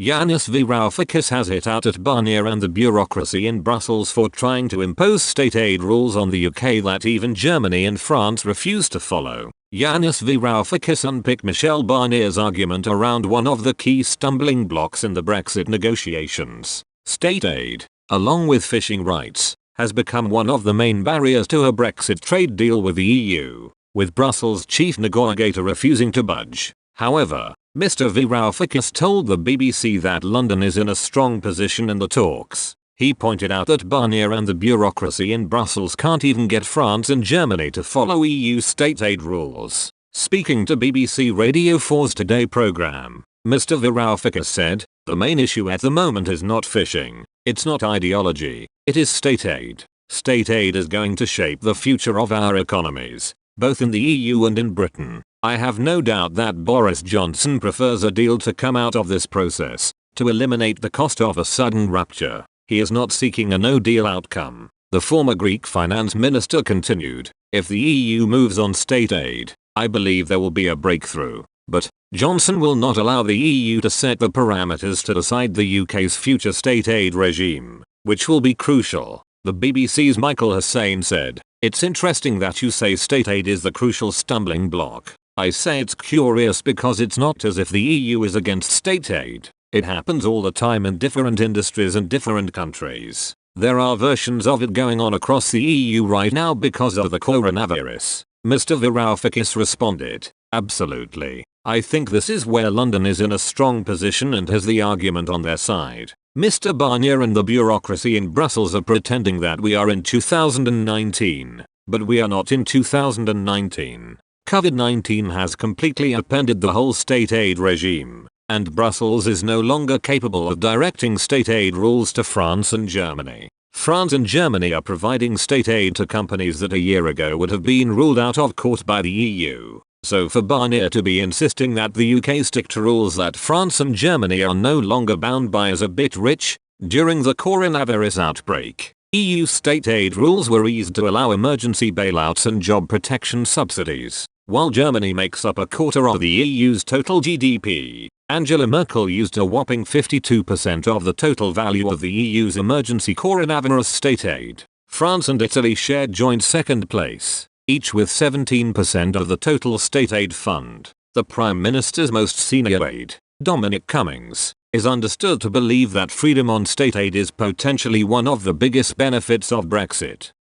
Yanis Varoufakis has hit out at Barnier and the bureaucracy in Brussels for trying to impose state aid rules on the UK that even Germany and France refuse to follow. Yanis Varoufakis unpicked Michel Barnier's argument around one of the key stumbling blocks in the Brexit negotiations. State aid, along with fishing rights, has become one of the main barriers to a Brexit trade deal with the EU, with Brussels' chief negotiator refusing to budge. However, Mr. Varoufakis told the BBC that London is in a strong position in the talks. He pointed out that Barnier and the bureaucracy in Brussels can't even get France and Germany to follow EU state aid rules. Speaking to BBC Radio 4's Today programme, Mr. Varoufakis said, "The main issue at the moment is not fishing. It's not ideology. It is state aid. State aid is going to shape the future of our economies, both in the EU and in Britain. I have no doubt that Boris Johnson prefers a deal to come out of this process, to eliminate the cost of a sudden rupture. He is not seeking a no-deal outcome." The former Greek finance minister continued, "If the EU moves on state aid, I believe there will be a breakthrough. But Johnson will not allow the EU to set the parameters to decide the UK's future state aid regime, which will be crucial." The BBC's Michael Hussain said, "It's interesting that you say state aid is the crucial stumbling block. I say it's curious because it's not as if the EU is against state aid. It happens all the time in different industries and different countries. There are versions of it going on across the EU right now because of the coronavirus." Mr. Varoufakis responded, "Absolutely. I think this is where London is in a strong position and has the argument on their side. Mr. Barnier and the bureaucracy in Brussels are pretending that we are in 2019, but we are not in 2019. COVID-19 has completely upended the whole state aid regime, and Brussels is no longer capable of directing state aid rules to France and Germany. France and Germany are providing state aid to companies that a year ago would have been ruled out of court by the EU. So for Barnier to be insisting that the UK stick to rules that France and Germany are no longer bound by is a bit rich. During the coronavirus outbreak, EU state aid rules were eased to allow emergency bailouts and job protection subsidies. While Germany makes up a quarter of the EU's total GDP, Angela Merkel used a whopping 52% of the total value of the EU's emergency coronavirus state aid. France and Italy shared joint second place, each with 17% of the total state aid fund. The Prime Minister's most senior aide, Dominic Cummings, is understood to believe that freedom on state aid is potentially one of the biggest benefits of Brexit.